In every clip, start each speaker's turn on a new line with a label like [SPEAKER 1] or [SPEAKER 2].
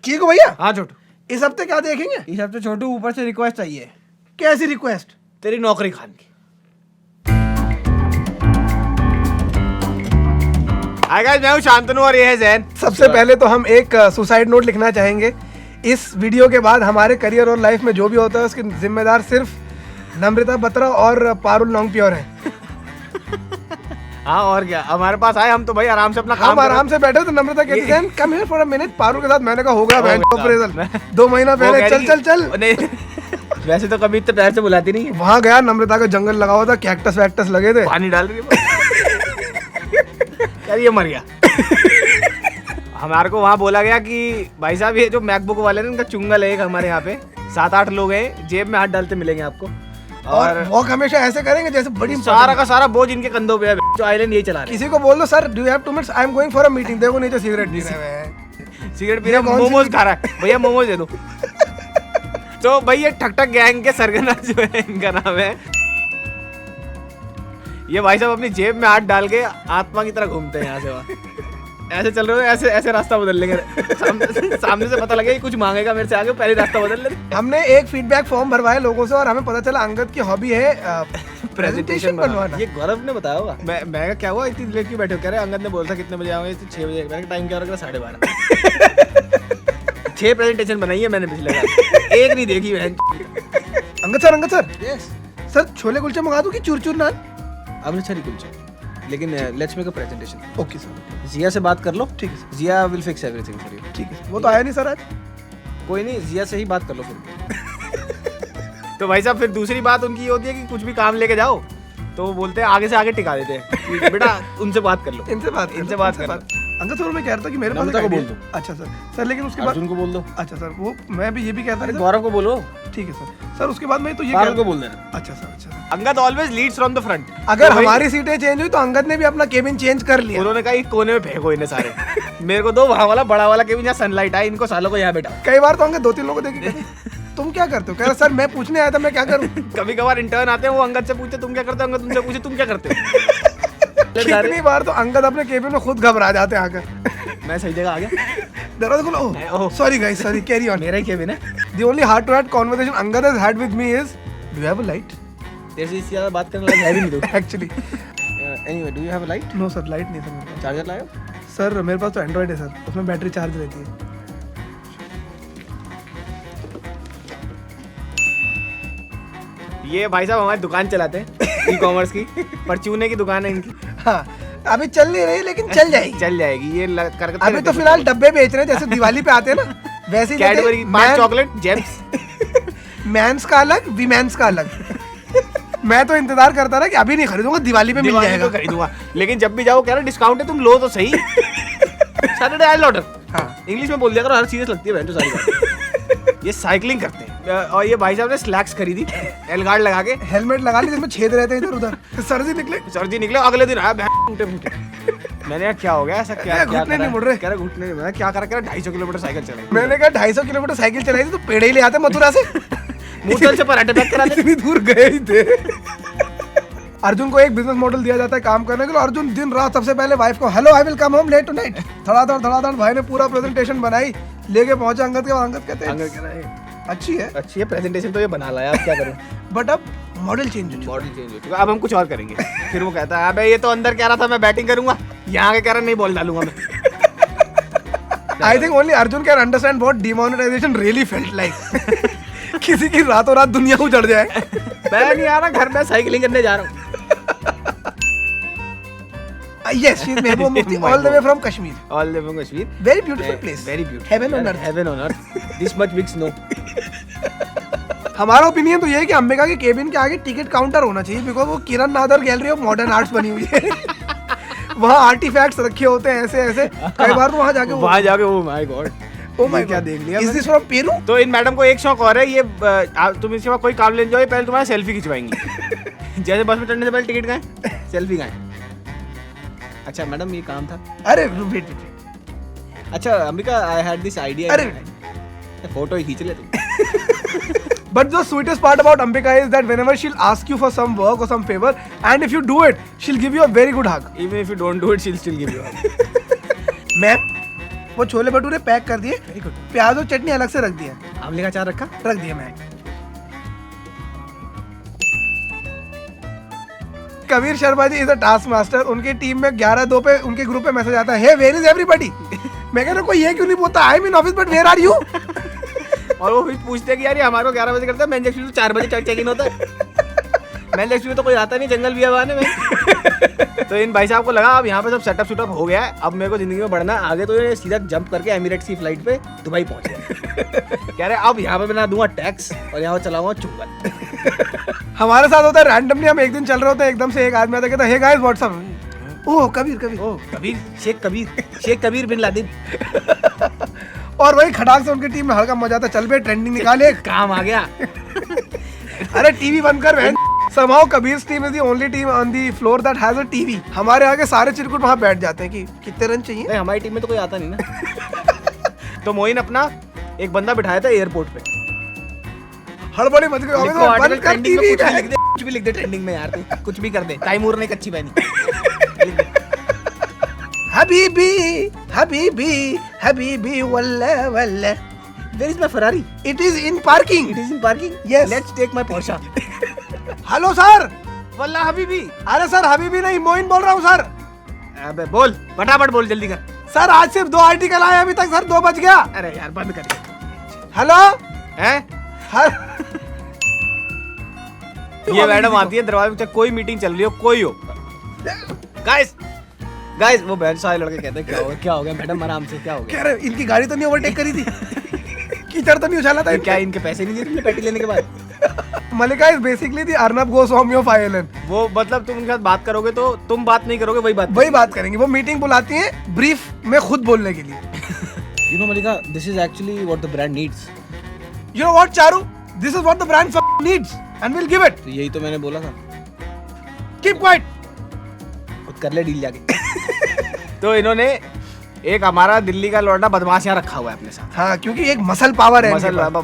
[SPEAKER 1] चीकू भैया।
[SPEAKER 2] हाँ छोटू,
[SPEAKER 1] इस हफ्ते क्या देखेंगे?
[SPEAKER 2] इस हफ्ते छोटू ऊपर से रिक्वेस्ट चाहिए।
[SPEAKER 1] कैसी रिक्वेस्ट?
[SPEAKER 2] तेरी नौकरी खान की। हाय गाइस, मैं हूं शांतनु और ये है जैन।
[SPEAKER 1] सबसे पहले तो हम एक सुसाइड नोट लिखना चाहेंगे। इस वीडियो के बाद हमारे करियर और लाइफ में जो भी होता है उसके जिम्मेदार सिर्फ नम्रता बत्रा और पारुल नोंगप्योर हैं।
[SPEAKER 2] हाँ और क्या, हमारे पास आए हम तो भाई आराम से अपना काम
[SPEAKER 1] हम आराम से बैठे तो नम्रता कहती है come here for a minute. Parul के साथ मैंने कहा होगा बहन अप्रेजल 2 महीना पहले, चल चल चल।
[SPEAKER 2] नहीं वैसे तो कभी इतने प्यार से बुलाती नहीं है।
[SPEAKER 1] वहाँ गया, नम्रता का जंगल लगा हुआ था, कैक्टस वैक्टस लगे थे,
[SPEAKER 2] पानी डाल रही है यार, ये मर गया। हमारे को वहाँ बोला गया कि भाई साहब ये जो मैकबुक वाले हैं इनका चुंगल है एक, हमारे यहाँ पे 7-8 लोग हैं, जेब में हाथ डालते मिलेंगे आपको।
[SPEAKER 1] और वॉक हमेशा ऐसे करेंगे जैसे बड़ी
[SPEAKER 2] सारा का सारा बोझ इनके कंधों पे है, जो आइलैंड यही चला रहे हैं।
[SPEAKER 1] किसी को बोल दो sir do you have 2 minutes, I am going for a meeting. देखो नीचे सिगरेट पी रहे हैं,
[SPEAKER 2] सिगरेट पी रहे, मोमोज खा रहा है, भैया मोमोज दे दो। तो भाई ये ठक ठक गैंग के सरगना जो है, इनका नाम है। ये भाई साहब अपनी जेब में हाथ डाल के आत्मा की तरह घूमते हैं यहाँ से वहाँ। ऐसे चल रहे हो, ऐसे ऐसे रास्ता बदल लेंगे। सामने से पता लगे कुछ मांगेगा मेरे से, आगे पहले रास्ता बदल लेते।
[SPEAKER 1] हमने एक फीडबैक फॉर्म भरवाया लोगों से और हमें पता चला अंगद की हॉबी है प्रेजेंटेशन बनवाना।
[SPEAKER 2] ये गौरव ने बताया होगा। मैं क्या हुआ इतनी लेट क्यों बैठे हो? कह रहे अंगद ने बोला था कितने बजे आओगे? 6 बजे। मैंने टाइम क्या रखा? 12:30। 6 प्रेजेंटेशन बनाई है मैंने पिछले बार, एक नहीं देखी बहन।
[SPEAKER 1] अंगद सर सर छोले कुलचे मंगा दूं कि चूर नान?
[SPEAKER 2] अमृतसरी कुलचे, लेकिन let's make a presentation.
[SPEAKER 1] Okay sir.
[SPEAKER 2] Jiya से बात कर लो।
[SPEAKER 1] ठीक है।
[SPEAKER 2] Jiya will fix everything for you.
[SPEAKER 1] ठीक है, वो तो आया नहीं सर आज।
[SPEAKER 2] कोई नहीं, जिया से ही बात कर लो फिर। तो भाई साहब फिर दूसरी बात उनकी होती है कि कुछ भी काम लेके जाओ तो वो बोलते हैं आगे से आगे टिका देते हैं कि बेटा उनसे बात कर लो,
[SPEAKER 1] इनसे बात कर लो। अंगद सर मैं कह रहा था कि मेरे पास
[SPEAKER 2] को बोल दो।
[SPEAKER 1] अच्छा सर लेकिन उसके बाद
[SPEAKER 2] अर्जुन को बोल दो।
[SPEAKER 1] अच्छा सर, वो मैं भी ये भी कहता था
[SPEAKER 2] गौरव को बोलो।
[SPEAKER 1] ठीक है सर उसके बाद मैं तो ये
[SPEAKER 2] पारुल को बोल देना।
[SPEAKER 1] अच्छा sir.
[SPEAKER 2] Angad always leads from the front.
[SPEAKER 1] अगर हमारी सीटें चेंज हुई तो अंगद ने भी अपना केबिन चेंज कर लिया।
[SPEAKER 2] उन्होंने कहा कोने में फेंको इन्हें सारे। मेरे को दो वहाँ वाला बड़ा वाला केबिन जहाँ सनलाइट आए, इनको सालों को यहाँ बैठा।
[SPEAKER 1] कई बार तो अंगद 2-3 लोगों को देखे तुम क्या करते हो? कह रहा सर मैं पूछने आया था, मैं क्या करूं?
[SPEAKER 2] कभी कभार इंटर्न आते हैं, वो अंगद से पूछते तुम क्या करते हो, अंगद तुमसे पूछे तुम क्या करते हो।
[SPEAKER 1] कितनी बार तो अंगद अपने केबिन में खुद घबरा जाते हैं आकर।
[SPEAKER 2] मैं सही जगह आ गया,
[SPEAKER 1] दरवाजा खोलो। Sorry guys, sorry, carry on.
[SPEAKER 2] मेरा ही केबिन है।
[SPEAKER 1] The only heart to heart conversation Angad has had with me is, do you have a light?
[SPEAKER 2] तेरे से इससे ज्यादा बात करने लगा है भी नहीं तू।
[SPEAKER 1] Actually,
[SPEAKER 2] anyway, do you have a light?
[SPEAKER 1] no sir, light नहीं सर मेरे पास।
[SPEAKER 2] चार्जर लायो?
[SPEAKER 1] सर मेरे पास तो एंड्रॉइड है सर, उसमें बैटरी चार्ज रहती है।
[SPEAKER 2] ये भाई साहब हमारी दुकान चलाते हैं ई-कॉमर्स की, परचूने की दुकान है इनकी।
[SPEAKER 1] हाँ, अभी चल नहीं रही लेकिन चल जाएगी।
[SPEAKER 2] चल जाएगी ये करके।
[SPEAKER 1] अभी तो फिलहाल डब्बे बेच रहे हैं जैसे दिवाली पे आते हैं ना, वैसे ही
[SPEAKER 2] कैडबरी 5 चॉकलेट जेम्स।
[SPEAKER 1] मैंस का अलग, वीमेंस का अलग। मैं तो इंतजार करता रहा कि अभी नहीं खरीदूंगा, दिवाली पे मिल जाएगा।
[SPEAKER 2] खरीदूंगा, लेकिन जब भी जाओ कह रहा डिस्काउंट है, तुम लो तो सही। Saturday I order. हाँ, इंग्लिश में बोल दिया करो, हर सीरियस लगती है बहन तो सारी। ये साइकिलिंग करते हैं और ये भाई साहब ने स्लैक्स खरीदी एल गार्ड लगा के,
[SPEAKER 1] हेलमेट लगा ली जिसमें छेद रहते हैं इधर उधर, सर्दी निकले। अगले दिन आया टूटे फूटे। मैंने कहा क्या हो गया, ऐसा क्या घुटने नहीं मुड़ रहे? कह रहा घुटने नहीं, मैं क्या करा, 250 किलोमीटर साइकिल चलाई। मैंने कहा 250 किलोमीटर साइकिल चलाई थी तो पेड़े ही ले आते मथुरा से। मूर्तल से पराठे पैक करा, इतनी दूर गए ही थे। अर्जुन को एक बिजनेस मॉडल दिया जाता है काम करने के लिए। अर्जुन दिन रात सबसे पहले वाइफ को hello I will come home late tonight, धड़ाधड़ भाई ने पूरा प्रेजेंटेशन बनाई, लेके पहुंचा अंगद के। अंगद कहते हैं अच्छी है
[SPEAKER 2] प्रेजेंटेशन तो ये बना लाया, अब क्या करूं।
[SPEAKER 1] बट अब मॉडल चेंज हो
[SPEAKER 2] चुका, अब हम कुछ और करेंगे। फिर वो कहता है अबे ये तो अंदर कह रहा था मैं बैटिंग करूंगा, यहाँ के कह रहा नहीं बॉल डालूंगा मैं।
[SPEAKER 1] I think only Arjun can understand what demonetisation really felt like. किसी की रातों रात दुनिया उजड़ जाए।
[SPEAKER 2] मैं नहीं आ रहा घर में, साइकिलिंग करने जा रहा हूँ।
[SPEAKER 1] Yes, she's Mehbooba Mufti, all the way from Kashmir.
[SPEAKER 2] All the way from Kashmir.
[SPEAKER 1] Very beautiful place.
[SPEAKER 2] Very beautiful.
[SPEAKER 1] Heaven on earth.
[SPEAKER 2] Heaven on earth. This much big snow.
[SPEAKER 1] हमारा ओपिनियन तो ये है कि अंबिका के केबिन के आगे ticket counter होना चाहिए, बिकॉज वो Kiran Nadar gallery of modern arts बनी हुई है। वहाँ आर्टिफैक्ट्स रखे होते हैं ऐसे ऐसे। कई बार तो वहाँ जाके
[SPEAKER 2] oh my god,
[SPEAKER 1] oh my क्या देख लिया। Is this from Peru?
[SPEAKER 2] तो इन मैडम को एक शौक और है, ये तुम इसके बाद कोई काम लेने जाओ पहले तुम्हारा सेल्फी खिंचवाएंगी। जैसे बस में चढ़ने से पहले टिकट खाएं, सेल्फी खाएं। अच्छा मैडम ये काम था।
[SPEAKER 1] अरे वेट।
[SPEAKER 2] अच्छा Ambika, I had this idea.
[SPEAKER 1] अरे
[SPEAKER 2] फोटो ही खींच ले तुम।
[SPEAKER 1] But the sweetest part about Ambika is that whenever she'll ask you for some work or some favor, and if you do it, she'll give you a very good hug.
[SPEAKER 2] Even if you don't do it, she'll still give you a hug.
[SPEAKER 1] Ma'am, वो chole bhature pack कर दिए, प्याज और चटनी अलग से रख दिया,
[SPEAKER 2] आमले का अचार रखा,
[SPEAKER 1] रख दिया मैं। Kabir Sharma ji is a task master. उनकी टीम में 11-2 पे उनके ग्रुप पे मैसेज आता है, हे वेयर इज एवरीबॉडी। मैं कह रहा हूँ कोई ये क्यों नहीं बोलता, I am in office but where are you.
[SPEAKER 2] और वो फिर पूछते कि यार ये हमारे को 11 बजे करता है, मैन एक्चुअली तो 4 बजे चेक इन होता है। मैन एक्चुअली तो कोई आता नहीं जंगल भी आने में। तो इन भाई साहब को लगा अब यहाँ पे सब सेटअप शूटअप हो गया है, अब मेरे को जिंदगी में बढ़ना है आगे, तो ये सीधा जंप करके एमिरेट्स की फ्लाइट पे दुबई पहुंचे। कह रहे अब यहाँ पे मैं दूंगा टैक्स और यहाँ चलाऊंगा चुंगल।
[SPEAKER 1] हमारे साथ होता है रैंडमली, हम एक दिन चल रहे होते हैं, एकदम से एक आदमी आता कहता है, हे गाइस व्हाट्सअप। ओह कबीर
[SPEAKER 2] शेख कबीर बिन लादेन।
[SPEAKER 1] और वही खटाक से उनकी टीम में हल्का मजा आता, चल बे ट्रेंडिंग निकाले,
[SPEAKER 2] काम आ गया।
[SPEAKER 1] अरे टीवी बंद कर बहन। Somehow Kabir's team is the only team on the floor that has a TV। हमारे आगे सारे चिरकुट वहाँ बैठ जाते हैं कि कितने रन चाहिए।
[SPEAKER 2] नहीं हमारी टीम में तो कोई आता नहीं ना। तो मोइन अपना एक बंदा बिठाया था एयरपोर्ट पे,
[SPEAKER 1] हड़बड़ी मच गई, बंद कर टीवी,
[SPEAKER 2] कुछ भी लिख दे ट्रेंडिंग में यार, तू कुछ भी कर दे, तैमूर ने कच्ची बहनी।
[SPEAKER 1] हबीबी हबीबी हबीबी वल्ले वल्ले,
[SPEAKER 2] Where is my Ferrari?
[SPEAKER 1] It is in parking।
[SPEAKER 2] It is in parking?
[SPEAKER 1] Yes।
[SPEAKER 2] Let's take my Porsche।
[SPEAKER 1] Hello sir.
[SPEAKER 2] वल्ला हबीबी।
[SPEAKER 1] अरे सर हबीबी नहीं, मोइन बोल रहा हूँ सर।
[SPEAKER 2] अबे बोल, फटाफट बोल, जल्दी कर।
[SPEAKER 1] सर आज सिर्फ 2 आर्टिकल आए अभी तक सर, 2 बज गया।
[SPEAKER 2] अरे यार बंद कर।
[SPEAKER 1] हेलो
[SPEAKER 2] हैं? ये मैडम आती है दरवाजे पे, कोई मीटिंग चल रही हो, कोई हो, गाइस वो बहन सारे लड़के कहते हैं क्या हो गया मैडम, आराम से, क्या हो गया?
[SPEAKER 1] कह रहे इनकी गाड़ी तो नहीं ओवरटेक करी थी, कीचड़ तो नहीं उछाला था,
[SPEAKER 2] क्या इनके पैसे नहीं दिए तुमने पेटी लेने के बाद?
[SPEAKER 1] Malika is basically the Arnab Goswami of island.
[SPEAKER 2] वो मतलब तुम उनके साथ बात करोगे तो तुम बात नहीं करोगे, वही बात
[SPEAKER 1] करेंगे। वो मीटिंग बुलाती है ब्रीफ में खुद बोलने के लिए।
[SPEAKER 2] You know Malika, this is actually what the brand needs।
[SPEAKER 1] You know what Charu, this is what the brand needs and we'll give it।
[SPEAKER 2] तो यही तो मैंने बोला था।
[SPEAKER 1] Keep quiet।
[SPEAKER 2] खुद कर ले डील जाके। तो इन्होंने एक हमारा दिल्ली का लौंडा बदमाश यहाँ रखा हुआ है अपने साथ।
[SPEAKER 1] हाँ क्योंकि एक मसल पावर है,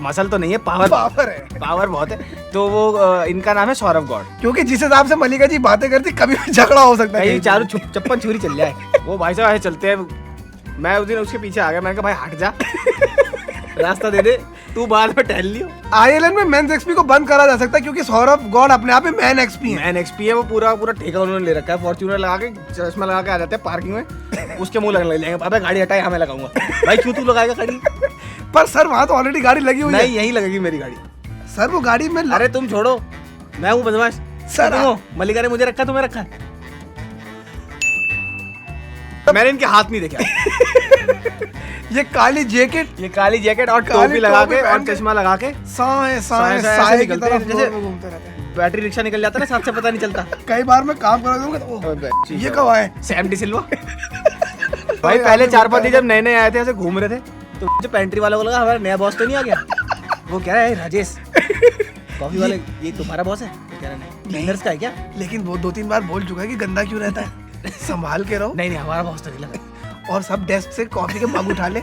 [SPEAKER 2] मसल तो नहीं है, पावर है, पावर बहुत है। तो वो इनका नाम है सौरभ गौड़।
[SPEAKER 1] क्योंकि जिस हिसाब से मलिका जी बातें करती, कभी भी झगड़ा हो सकता है,
[SPEAKER 2] कहीं चारों चप्पन छुरी चल जाए। वो भाई साहब ऐसे चलते हैं, मैं उस दिन उसके पीछे आ गया, मैंने कहा भाई हट जा, रास्ता दे दे, तू बाद में टहल लियो।
[SPEAKER 1] आईएलएन में मेंस एक्सपी को बंद करा जा सकता है क्योंकि सौरभ गौड़ अपने आप में मैन एक्सपी
[SPEAKER 2] है। वो पूरा ठेका उन्होंने ले रखा है, फॉर्च्यूनर लगा के, चश्मा लगा के आ जाते हैं पार्किंग में, उसके मुंह लगने लग जाएंगे, अबे गाड़ी हटाए, हमें लगाऊंगा। भाई क्यों तू लगाएगा गाड़ी?
[SPEAKER 1] पर सर वहाँ तो ऑलरेडी गाड़ी लगी हुई है।
[SPEAKER 2] नहीं यही लगेगी मेरी गाड़ी।
[SPEAKER 1] सर वो गाड़ी में
[SPEAKER 2] अरे तुम छोड़ो, मैं हूँ बदमाश सर, मलिका ने मुझे रखा, तुम्हें रखा, मैंने इनके हाथ नहीं देखा।
[SPEAKER 1] ये काली जैकेट और
[SPEAKER 2] टोपी लगा के और चश्मा लगा के
[SPEAKER 1] साए की तरफ घूमते रहते हैं।
[SPEAKER 2] बैटरी रिक्शा निकल जाता है ना, साथ से पता नहीं चलता।
[SPEAKER 1] कई बार मैं काम कर रहा हूँ, ये कब आए?
[SPEAKER 2] सैम डी सिल्वा। भाई पहले 4-5 दिन जब नए आए थे, ऐसे घूम रहे थे, तो जो पेंट्री वाला को लगा हमारा नया बॉस तो नहीं आ गया। वो कह रहा है राजेश कॉफी वाले, ये तुम्हारा बॉस है? कह रहा नहीं, क्लीनर्स का है क्या?
[SPEAKER 1] लेकिन वो 2-3 बार बोल चुका है कि गंदा क्यों रहता है, संभाल के रहो।
[SPEAKER 2] नहीं हमारा बॉस तो नहीं लगा।
[SPEAKER 1] और सब डेस्क से कॉफी के मग उठा ले।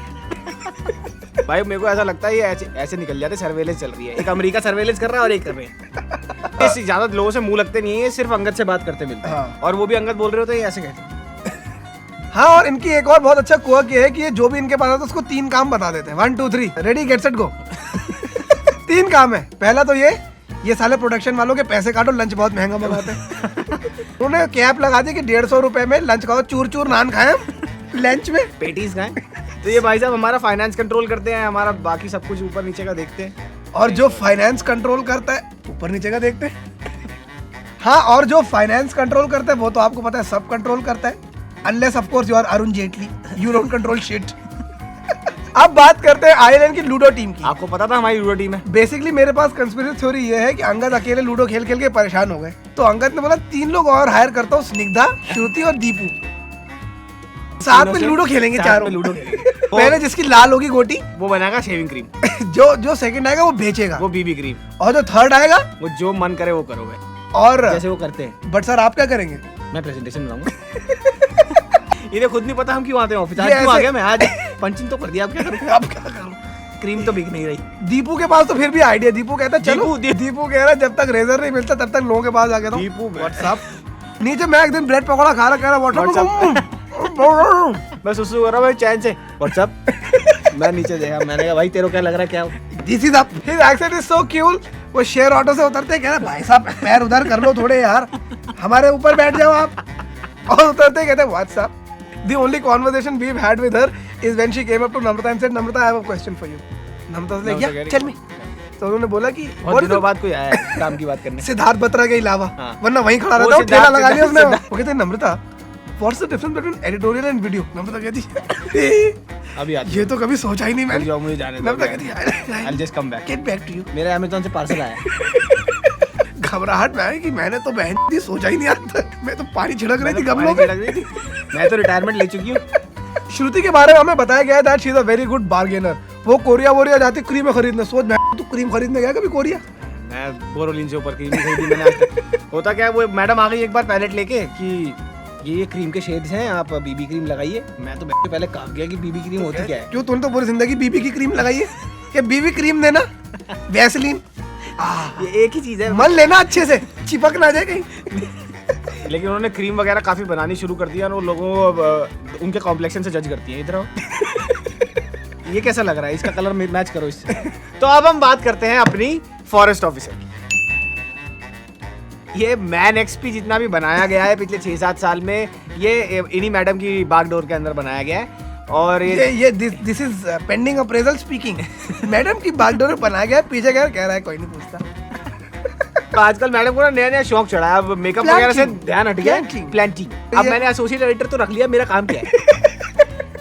[SPEAKER 2] भाई मेरे को ऐसा लगता है ये ऐसे निकल जाते, सर्वेलेंस चल रही है, एक अमेरिका सर्वेलेंस कर रहा है और एक कर रहे हैं। ज्यादा लोगों से मुंह लगते नहीं है, सिर्फ अंगद से बात करते मिलते हैं। हाँ। और वो भी अंगद बोल रहे होते हैं, ऐसे कहते।
[SPEAKER 1] हाँ और इनकी एक और बहुत अच्छा कुआ है कि ये जो भी इनके पास आता है उसको 3 काम बता देते हैं, 1 2 3 रेडी गेट सेट गो। 3 काम है। पहला तो ये साले प्रोडक्शन वालों के पैसे काटो, लंच बहुत महंगा बनाते हैं। उन्होंने कैप लगा दी कि 150 रुपए में लंच खाओ, चूर नान खाए लंच में,
[SPEAKER 2] पेटीज खाएं। तो ये भाई साहब हमारा फाइनेंस कंट्रोल करते हैं, हमारा बाकी सब कुछ ऊपर नीचे का देखते हैं।
[SPEAKER 1] और जो फाइनेंस कंट्रोल करता है ऊपर नीचे का देखते हैं। हाँ और जो फाइनेंस कंट्रोल करता है वो तो आपको पता है सब कंट्रोल करता है, unless of course you are Arun Jaitley, you don't control shit. अब बात करते हैं आयरलैंड की लूडो टीम की।
[SPEAKER 2] आपको पता था हमारी लूडो टीम है?
[SPEAKER 1] बेसिकली मेरे पास कंस्पिरेसी थ्योरी ये है कि अंगद अकेले लूडो खेल के परेशान हो गए, तो अंगद ने बोला 3 लोग और हायर करता हूँ, स्निग्धा, श्रुति और दीपू, साथ में लूडो खेलेंगे चारों।
[SPEAKER 2] लूडो
[SPEAKER 1] पहले जिसकी लाल होगी गोटी
[SPEAKER 2] वो बनाएगा शेविंग क्रीम,
[SPEAKER 1] जो सेकंड आएगा वो बेचेगा,
[SPEAKER 2] वो बीबी क्रीम,
[SPEAKER 1] और जो थर्ड आएगा
[SPEAKER 2] वो जो मन करे वो करोगे,
[SPEAKER 1] और
[SPEAKER 2] जैसे वो करते हैं।
[SPEAKER 1] बट सर आप क्या करेंगे?
[SPEAKER 2] मैं प्रेजेंटेशन बनाऊंगा। इन्हें खुद नहीं पता हम क्यों आते हैं ऑफिस। आज क्यों आ गया मैं? आज पंचिंग तो कर दिया, अब क्या करूं?
[SPEAKER 1] अब क्या करूं?
[SPEAKER 2] क्रीम तो बिक नहीं रही।
[SPEAKER 1] दीपू के पास तो फिर भी आइडिया, दीपू कहता चलो, दीपू कह रहा जब तक रेजर नहीं मिलता तब तक लोगों के पास आ गया।
[SPEAKER 2] दीपू व्हाट्सएप
[SPEAKER 1] नीचे मैं एक दिन ब्रेड पकौड़ा खा रहा, कह रहा व्हाट्सएप
[SPEAKER 2] मैं सुसु कर रहा हूँ भाई चैन से। व्हाट्सअप मैं नीचे देखा, मैंने कहा भाई तेरे को क्या लग रहा है क्या?
[SPEAKER 1] This is up, his accent is so cool. वो शेयर ऑटो से उतरते कह रहा भाई साहब पैर उधर कर लो थोड़े यार, हमारे ऊपर बैठ जाओ आप। और उतरते कहते WhatsApp. The only conversation we've had with her is when she came up to Namrata and said, Namrata, I have a question for you. Namrata was like, yeah, tell me. तो उन्होंने बोला कि
[SPEAKER 2] बहुत दिनों बाद कोई आया है काम की बात करने।
[SPEAKER 1] सिद्धार्थ बत्रा के अलावा,
[SPEAKER 2] हाँ।
[SPEAKER 1] वरना वहीं खड़ा रहता, ठेला लगा लिया उसने। वो कहते हैं नम्रता, what's the difference between editorial and video? नम्रता कहती
[SPEAKER 2] अभी
[SPEAKER 1] ये तो कभी सोचा ही नहीं मैंने।
[SPEAKER 2] जाओ मुझे जाने दो।
[SPEAKER 1] नम्रता कहती
[SPEAKER 2] I'll just come back.
[SPEAKER 1] Get back to you.
[SPEAKER 2] मेरे अमेज़न से पार्सल आया।
[SPEAKER 1] घबराहट में है कि मैंने तो बहन दी सोचा ही नहीं आज तक। मैं तो पानी छिड़क रही थी गमलों
[SPEAKER 2] में।
[SPEAKER 1] में।
[SPEAKER 2] मैं तो रिटायरमेंट ले चुकी हूँ।
[SPEAKER 1] श्रुति के बारे में हमें बताया गया है that she is a very good bargainer. वो कोरिया वोरिया जाती क्रीम खरीदने। सोच मैं तू क्रीम खरीदने गया कभी कोरिया?
[SPEAKER 2] मैं बोरोलिन से ऊपर क्रीम खरीदी मैंने आज तक। होता क्या है, वो मैडम आ गई एक बार पैलेट लेके कि ये क्रीम के शेड्स हैं, आप बीबी क्रीम लगाइए। मैं तो पहले कहा गया कि बीबी क्रीम होती क्या है।
[SPEAKER 1] क्यों तूने तो पूरी जिंदगी बीबी की क्रीम लगाई है? क्या बीबी क्रीम देना, वैसलीन
[SPEAKER 2] ये एक ही चीज है,
[SPEAKER 1] मन लेना अच्छे से, चिपक ना जाए कहीं।
[SPEAKER 2] लेकिन उन्होंने क्रीम वगैरह काफी बनानी शुरू कर दिया और वो लोगों को उनके कॉम्प्लेक्शन से जज करती है। इधर आओ। ये कैसा लग रहा है, इसका कलर मैच करो इससे। तो अब हम बात करते हैं अपनी फॉरेस्ट ऑफिसर। ये मैन एक्सपी जितना भी बनाया गया है पिछले 6-7 साल में, ये इन्हीं मैडम की बागडोर के अंदर बनाया गया है। और
[SPEAKER 1] ये this is pending appraisal speaking. Madam की बागडोर में बनाया गया है, पीछे क्या कह रहा है कोई नहीं पूछता।
[SPEAKER 2] तो आजकल मैडम को ना नया नया शौक चढ़ा है, अब मेकअप वगैरह से ध्यान हट गया। प्लांटिंग। अब मैंने एसोसिएट एडिटर तो रख लिया, मेरा काम क्या है?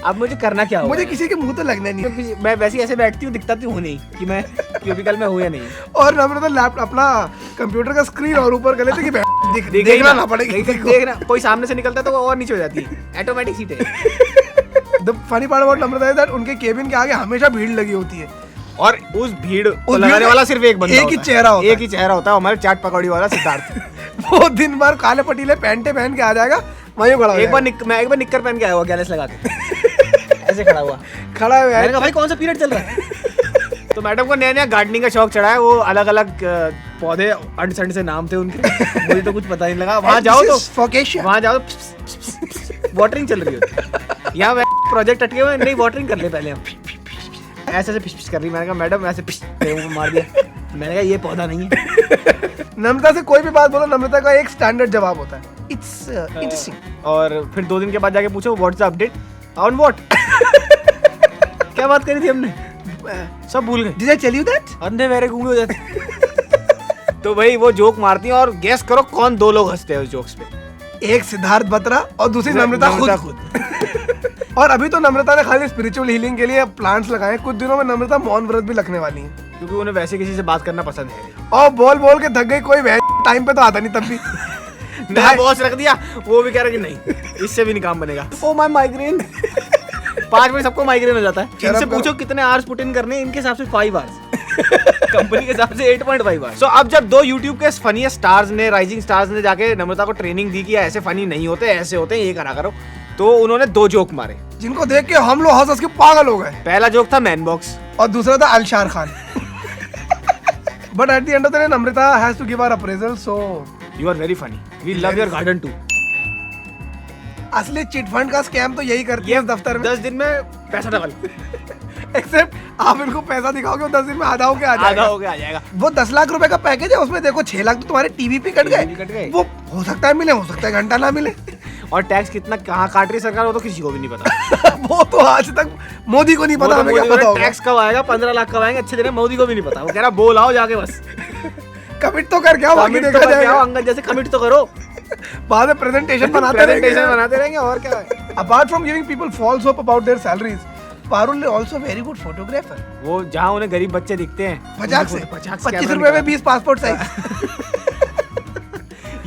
[SPEAKER 2] अब मुझे करना क्या होगा?
[SPEAKER 1] मुझे किसी के मुंह तो लगना नहीं।
[SPEAKER 2] मैं वैसे ऐसे बैठती हूँ, दिखता तो हूँ नहीं कि मैं क्यूबिकल में हूँ या नहीं।
[SPEAKER 1] और हमने तो लैपटॉप अपना कंप्यूटर का स्क्रीन और ऊपर कर लेते कि देखना ना पड़ेगा।
[SPEAKER 2] देखना कोई सामने से निकलता है तो वो और नीचे हो जाती है, ऑटोमेटिक सीट है।
[SPEAKER 1] The funny part about Namrata is that उनके केबिन के आगे हमेशा भीड़ लगी होती है।
[SPEAKER 2] और उस भीड़ को लगाने वाला सिर्फ एक बंदा,
[SPEAKER 1] एक ही चेहरा होता है।
[SPEAKER 2] एक ही चेहरा होता है, हमारे चाट पकौड़ी वाला सिद्धार्थ।
[SPEAKER 1] वो दिन भर काले पटीले पैंटे पहन के आ जाएगा, वहीं खड़ा हो
[SPEAKER 2] जाएगा। मैं एक बार निक्कर पहन के आया हुआ, गैलेस लगा के ऐसे खड़ा हुआ है। मैंने कहा भाई कौन सा पीरियड चल रहा है? तो मैडम को नया नया गार्डनिंग का शौक चढ़ा है। वो अलग अलग पौधे अंड से नाम थे उनके, मुझे तो कुछ पता नहीं लगा। वहाँ जाओ वाटरिंग चल रही होती। यहाँ प्रोजेक्ट अटके हुए, नहीं वाटरिंग कर ले पहले हम। ऐसे पिश कर रही। मैंने कहा मैडम ऐसे पिश मार दिया। मैंने कहा ये पौधा नहीं है।
[SPEAKER 1] नम्रता से कोई भी बात बोलो, नम्रता का एक स्टैंडर्ड जवाब होता है, इट्स इंटरेस्टिंग।
[SPEAKER 2] और फिर 2 दिन के बाद जाके पूछो what's the update on what. क्या बात करी थी हमने, सब भूल गए।
[SPEAKER 1] Did I tell you that?
[SPEAKER 2] अंधे बहरे गूंगे हो जाते। तो भाई वो जोक मारती है और गेस करो कौन 2 लोग हंसते हैं उस जोक्स पे।
[SPEAKER 1] एक सिद्धार्थ बत्रा और दूसरी नम्रता खुद। और अभी तो नम्रता ने खाली स्पिरिचुअल हीलिंग के लिए प्लांट्स लगाए। कुछ दिनों में नम्रता मौन व्रत भी रखने वाली है,
[SPEAKER 2] क्योंकि उन्हें वैसे किसी से बात करना पसंद है।
[SPEAKER 1] और बोल बोल के थक गई, कोई टाइम पे तो आता नहीं तब भी।
[SPEAKER 2] नया बॉस रख दिया, वो भी कह रहा कि नहीं इससे भी नहीं काम बनेगा। Oh my migraine. 5 बजे सबको माइग्रेन हो जाता है। इनसे पूछो कितने आवर्स पुट इन करने, इनके हिसाब से 5 आवर्स। कंपनी के हिसाब से 8.5 आवर्स। सो अब जब 2 YouTube के फनीएस्ट स्टार्स ने, राइजिंग स्टार्स ने जाके नम्रता को ट्रेनिंग दी कि ऐसे फनी नहीं होते, ऐसे होते हैं, ये करा करो, तो उन्होंने 2 जोक मारे
[SPEAKER 1] जिनको देख के हम लोग हंस के पागल हो गए।
[SPEAKER 2] पहला जोक था मैन बॉक्स
[SPEAKER 1] और दूसरा था Alshar Khan. But at the end of the day Namrata has to give our appraisal, so
[SPEAKER 2] you are very funny, we love your garden too.
[SPEAKER 1] असली चिट फंड का स्कैम तो यही करती है दफ्तर में।
[SPEAKER 2] 10 दिन में पैसा डबल।
[SPEAKER 1] एक्सेप्ट आप इनको पैसा दिखाओगे 10 दिन में आधा होके आ
[SPEAKER 2] जाएगा।
[SPEAKER 1] वो 10 लाख रुपए का पैकेज है, उसमें देखो 6 लाख तो तुम्हारे टीवी पे कट गए। वो हो सकता है मिले, हो सकता है घंटा ना मिले।
[SPEAKER 2] और टैक्स कितना कहाँ काट रही सरकार, वो तो किसी को भी नहीं पता।
[SPEAKER 1] वो तो आज तक मोदी को नहीं पता, हमें क्या पता होगा।
[SPEAKER 2] टैक्स कब आएगा, 15 लाख कब आएंगे, अच्छे दिन मोदी को भी नहीं पता। वो कह रहा बोल आओ जाके, बस
[SPEAKER 1] कमिट तो कर क्या, बाकी देखा जाएगा।
[SPEAKER 2] अंगद जैसे कमिट तो करो,
[SPEAKER 1] बाद में प्रेजेंटेशन बनाते
[SPEAKER 2] रहेंगे और क्या है।
[SPEAKER 1] Apart from giving people false hope about their salaries, Parul is also very good photographer।
[SPEAKER 2] वो जहाँ उन्हें गरीब बच्चे दिखते हैं
[SPEAKER 1] 25 रुपए में 20 पासपोर्ट साइज।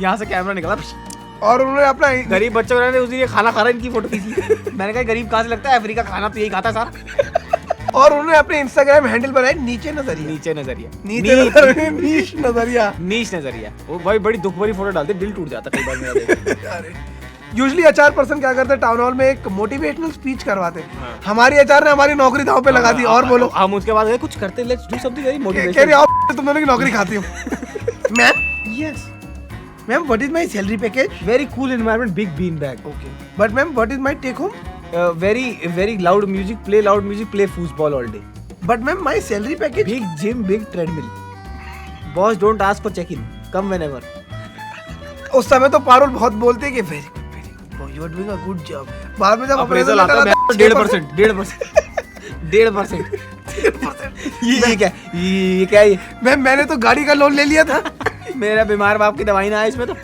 [SPEAKER 2] यहाँ से कैमरा निकला
[SPEAKER 1] और उन्होंने अपना
[SPEAKER 2] गरीब बच्चों को उस दिन खाना खा रहा इनकी फोटो खींची। मैंने कहा गरीब कहाँ से लगता है, अफ्रीका खाना तो यही खाता सारा।
[SPEAKER 1] और उन्होंने अपने इंस्टाग्राम हैंडल बनाया नीचे नजरिया।
[SPEAKER 2] वो भाई बड़ी दुख भरी फोटो डालते, दिल टूट जाता कई बार मेरा।
[SPEAKER 1] यूजुअली एचआर पर्सन क्या करते हैं, टाउन हॉल में एक मोटिवेशनल स्पीच करवाते हैं। हाँ। हमारी एचआर ने हमारी नौकरी दांव पे लगा दी। और बोलो,
[SPEAKER 2] हम उसके बाद कुछ करते, let's do something very motivational.
[SPEAKER 1] कह रही तुम दोनों की नौकरी खाती हूँ। Ma'am,
[SPEAKER 2] yes
[SPEAKER 1] ma'am what is my salary package?
[SPEAKER 2] Very cool environment, big bean bag.
[SPEAKER 1] Okay but ma'am what is my take home?
[SPEAKER 2] Very loud music, play football all day.
[SPEAKER 1] But ma'am my salary package?
[SPEAKER 2] Big gym, big treadmill. Boss don't ask for check in, come whenever.
[SPEAKER 1] उस समय तो पारुल बहुत बोलते हैं कि very good, you are doing a good job. बाद में जब
[SPEAKER 2] अप्रेजल आता है 1.5%, 1.5%। ये क्या है?
[SPEAKER 1] मैम मैंने तो गाड़ी का लोन ले लिया था।
[SPEAKER 2] मेरा बीमार बाप की दवाई ना है इसमें तो।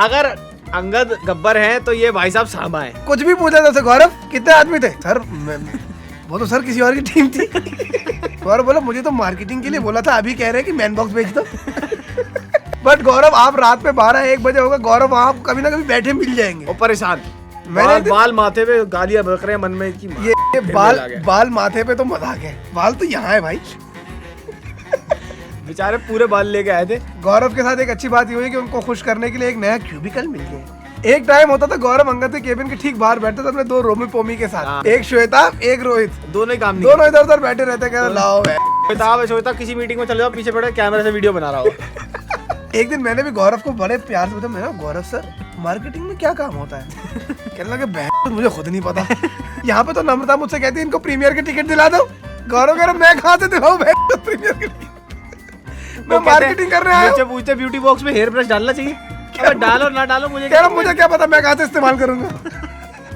[SPEAKER 2] अगर अंगद गब्बर है तो ये भाई साहब सांबा है।
[SPEAKER 1] कुछ भी पूछा था गौरव, कितने आदमी थे? सर वो तो सर किसी और की टीम थी। गौरव बोला मुझे तो मार्केटिंग के लिए बोला था, अभी कह रहे हैं कि मैन बॉक्स बेच दो। बट गौरव आप रात में 12-1 बजे होगा, गौरव वहाँ कभी ना कभी बैठे मिल जाएंगे।
[SPEAKER 2] और परेशान, बाल माथे पे गालियां बक रहे हैं मन में कि
[SPEAKER 1] ये बाल माथे पे तो मजाक है, बाल तो यहाँ है भाई।
[SPEAKER 2] बेचारे पूरे बाल लेके आए थे।
[SPEAKER 1] गौरव के साथ एक अच्छी बात ये हुई कि उनको खुश करने के लिए एक नया क्यूबिकल मिल गया। एक टाइम होता था गौरव अंगद के केबिन के ठीक बाहर बैठते थे अपने 2 रोमी पोमी के साथ, एक श्वेता एक रोहित,
[SPEAKER 2] दोनों ही काम नहीं,
[SPEAKER 1] दोनों इधर उधर बैठे रहते, कह लाओ
[SPEAKER 2] श्वेता किसी मीटिंग में चले जाओ, पीछे पड़े कैमरे से वीडियो बना रहा हो।
[SPEAKER 1] एक दिन मैंने भी गौरव को बड़े प्यार से बताया, मैंने गौरव सर मार्केटिंग में क्या काम होता है? कहने लगे बहन मुझे खुद नहीं पता। यहाँ पे तो नम्रता मुझसे कहती है इनको प्रीमियर के टिकट दिला दो। गौरव कह रहा मैं कहाँ से दिलाऊं प्रीमियर के टिकट, मैं मार्केटिंग कर रहा हूँ।
[SPEAKER 2] पूछते ब्यूटी बॉक्स में हेयर ब्रश डालना चाहिए, डालो ना डालो मुझे
[SPEAKER 1] क्या पता, मैं कहाँ से इस्तेमाल करूंगा।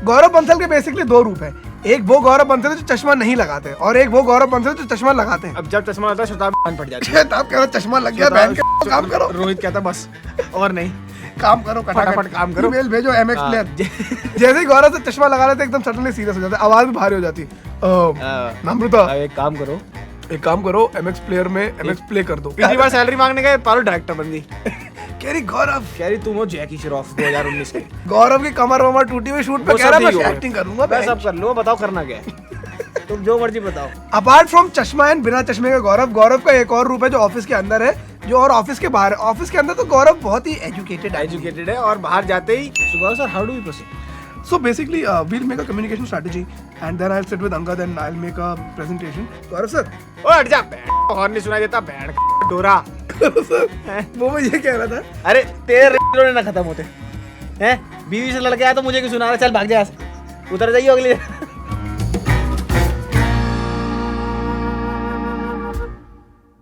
[SPEAKER 1] गौरव बंसल के बेसिकली 2 रूप है, एक वो गौरव बंसल है जो चश्मा नहीं लगाते और एक वो गौरव बंसल है जो चश्मा लगाते हैं।
[SPEAKER 2] अब जब चश्मा लगता है शताब पड़ जाती है।
[SPEAKER 1] शताब कह रहा चश्मा लग गया बहन के, काम करो।
[SPEAKER 2] रोहित कहता बस और नहीं,
[SPEAKER 1] काम करो,
[SPEAKER 2] फटाफट काम करो,
[SPEAKER 1] ईमेल भेजो MX प्लेयर। जैसे ही गौरव से चश्मा लगा लेते एकदम सडनली सीरियस हो जाते, आवाज भी भारी हो जाती। नम्रता एक काम करो MX प्लेयर में MX प्ले कर दो।
[SPEAKER 2] पिछली बार सैलरी मांगने गए, पारो डायरेक्टर बन गई।
[SPEAKER 1] कह रही गौरव, कह रही
[SPEAKER 2] तुम हो जैकी श्रॉफ 2019 के।
[SPEAKER 1] गौरव की कमर वमर टूटी हुई शूट पे कह रहा मैं एक्टिंग करूंगा।
[SPEAKER 2] मैं सब कर लो, बताओ करना क्या है। तुम जो मर्जी बताओ।
[SPEAKER 1] अपार्ट फ्रॉम चश्मा एंड बिना चश्मे के गौरव का एक और रूप है जो ऑफिस के अंदर है, जो और ऑफिस के बाहर है। ऑफिस के अंदर तो गौरव बहुत ही एजुकेटेड है
[SPEAKER 2] और बाहर जाते ही Gaurav sir how do we proceed?
[SPEAKER 1] So basically, we'll make a communication strategy, and then I'll sit with Angad and I'll make a presentation. Gaurav sir,
[SPEAKER 2] ओ हट जा, हॉर्न नहीं सुनाई देता, बैंड डोरा।
[SPEAKER 1] सर, वो मैं ये कह रहा था।
[SPEAKER 2] अरे तेरे रेडियो ना खत्म होते हैं, बीवी से लड़के आया तो मुझे क्यों सुना रहा? चल भाग जा, उतर जाइए अगली।